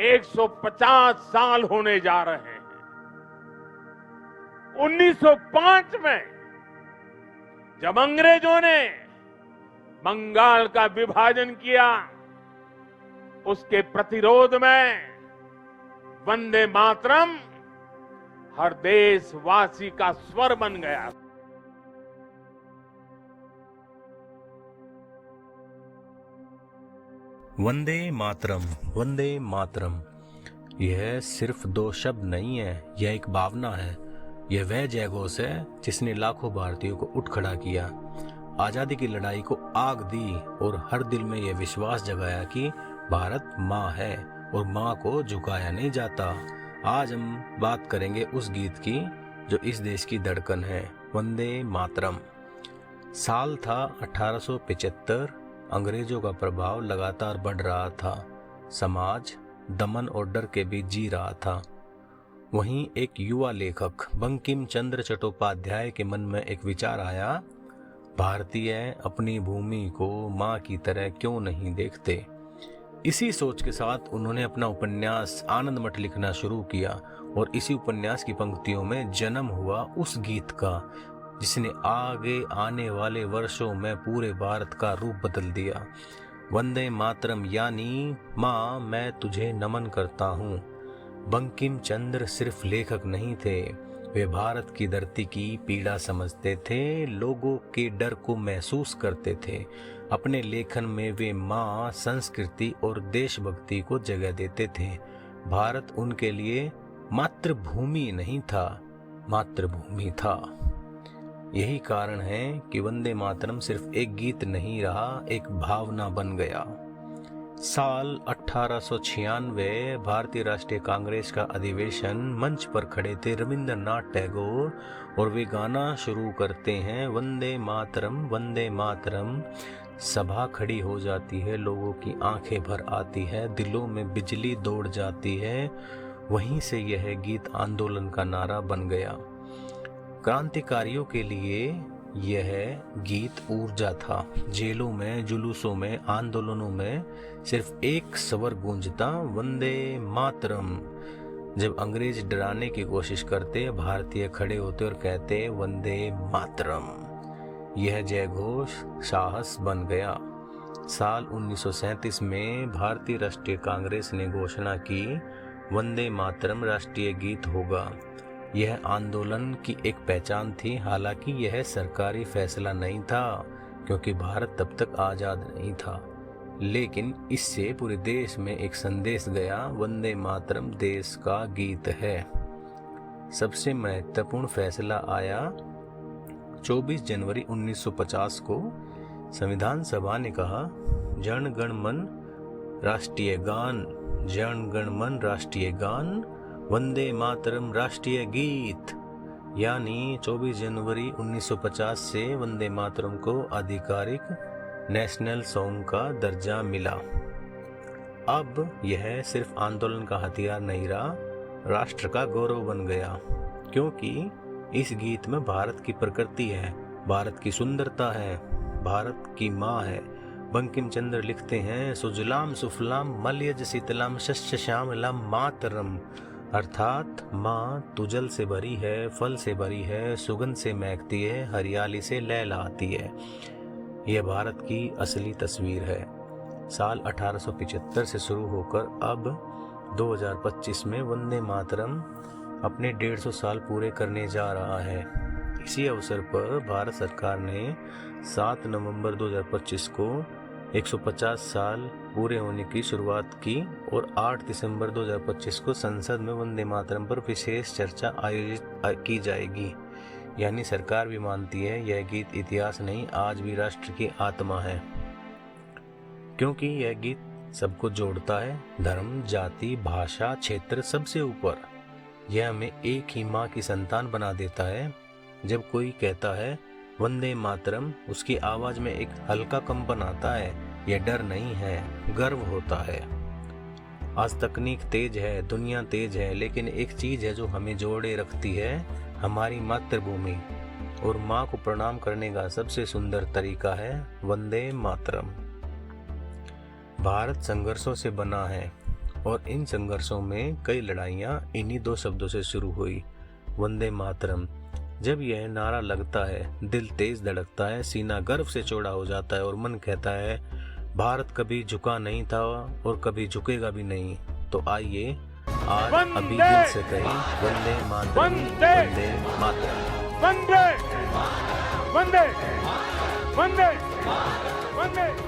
150 साल होने जा रहे हैं। 1905 में जब अंग्रेजों ने बंगाल का विभाजन किया, उसके प्रतिरोध में वंदे मातरम हर देशवासी का स्वर बन गया। वंदे मातरम, वंदे मातरम, यह सिर्फ दो शब्द नहीं है, यह एक भावना है। यह वह जयघोष है जिसने लाखों भारतीयों को उठ खड़ा किया, आजादी की लड़ाई को आग दी और हर दिल में यह विश्वास जगाया कि भारत माँ है और माँ को झुकाया नहीं जाता। आज हम बात करेंगे उस गीत की जो इस देश की धड़कन है, वंदे मातरम। साल था 1875। अंग्रेजों का प्रभाव लगातार बढ़ रहा था। समाज दमन और डर के बीच जी रहा था। वहीं एक युवा लेखक बंकिम चंद्र चट्टोपाध्याय के मन में एक विचार आया, भारतीय अपनी भूमि को माँ की तरह क्यों नहीं देखते। इसी सोच के साथ उन्होंने अपना उपन्यास आनंद मठ लिखना शुरू किया और इसी उपन्यास की पंक्तियों में जन्म हुआ उस गीत का जिसने आगे आने वाले वर्षों में पूरे भारत का रूप बदल दिया। वंदे मातरम यानी माँ मैं तुझे नमन करता हूँ। बंकिम चंद्र सिर्फ लेखक नहीं थे, वे भारत की धरती की पीड़ा समझते थे, लोगों के डर को महसूस करते थे। अपने लेखन में वे माँ, संस्कृति और देशभक्ति को जगह देते थे। भारत उनके लिए मातृभूमि नहीं था, मातृभूमि था। यही कारण है कि वंदे मातरम सिर्फ एक गीत नहीं रहा, एक भावना बन गया। साल 1896 भारतीय राष्ट्रीय कांग्रेस का अधिवेशन, मंच पर खड़े थे रविंद्रनाथ टैगोर और वे गाना शुरू करते हैं, वंदे मातरम वंदे मातरम। सभा खड़ी हो जाती है, लोगों की आंखें भर आती है, दिलों में बिजली दौड़ जाती है। वहीं से यह गीत आंदोलन का नारा बन गया। क्रांतिकारियों के लिए यह गीत ऊर्जा था। जेलों में, जुलूसों में, आंदोलनों में सिर्फ एक स्वर गूंजता, वंदे मातरम। जब अंग्रेज डराने की कोशिश करते, भारतीय खड़े होते और कहते वंदे मातरम। यह जयघोष साहस बन गया। साल 1937 में भारतीय राष्ट्रीय कांग्रेस ने घोषणा की, वंदे मातरम राष्ट्रीय गीत होगा। यह आंदोलन की एक पहचान थी। हालांकि यह सरकारी फैसला नहीं था क्योंकि भारत तब तक आज़ाद नहीं था, लेकिन इससे पूरे देश में एक संदेश गया, वंदे मातरम देश का गीत है। सबसे महत्वपूर्ण फैसला आया 24 जनवरी 1950 को। संविधान सभा ने कहा, जन गण मन राष्ट्रीय गान, जन गण मन राष्ट्रीय गान, वंदे मातरम राष्ट्रीय गीत। यानी 24 जनवरी 1950 से वंदे मातरम को आधिकारिक नेशनल सॉन्ग का दर्जा मिला। अब यह सिर्फ आंदोलन का हथियार नहीं रहा, राष्ट्र का गौरव बन गया, क्योंकि इस गीत में भारत की प्रकृति है, भारत की सुंदरता है, भारत की माँ है। बंकिम चंद्र लिखते हैं, सुजलाम सुफलाम मलयज शीतलाम शस्य श्यामलाम मातरम, अर्थात माँ तू जल से भरी है, फल से भरी है, सुगंध से महकती है, हरियाली से लहलहाती है। यह भारत की असली तस्वीर है। साल 1875 से शुरू होकर अब 2025 में वंदे मातरम अपने 150 साल पूरे करने जा रहा है। इसी अवसर पर भारत सरकार ने 7 नवंबर 2025 को 150 साल पूरे होने की शुरुआत की और 8 दिसंबर 2025 को संसद में वंदे मातरम पर विशेष चर्चा आयोजित की जाएगी। यानी सरकार भी मानती है यह गीत इतिहास नहीं, आज भी राष्ट्र की आत्मा है, क्योंकि यह गीत सबको जोड़ता है, धर्म, जाति, भाषा, क्षेत्र सबसे ऊपर। यह हमें एक ही माँ की संतान बना देता है। जब कोई कहता है वंदे मातरम, उसकी आवाज में एक हल्का कंपन आता है। यह डर नहीं है, गर्व होता है। आज तकनीक तेज है, दुनिया तेज है, लेकिन एक चीज है जो हमें जोड़े रखती है, हमारी मातृभूमि। और माँ को प्रणाम करने का सबसे सुंदर तरीका है वंदे मातरम। भारत संघर्षों से बना है, और इन संघर्षों में कई लड़ाइयाँ इन्हीं दो शब्दों से शुरू हुई, वंदे मातरम। जब यह नारा लगता है दिल तेज धड़कता है, सीना गर्व से चौड़ा हो जाता है और मन कहता है भारत कभी झुका नहीं था और कभी झुकेगा भी नहीं। तो आइए आज अभी दिल से कहें वंदे मातरम, वंदे मातरम, वंदे वंदे वंदे वंदे।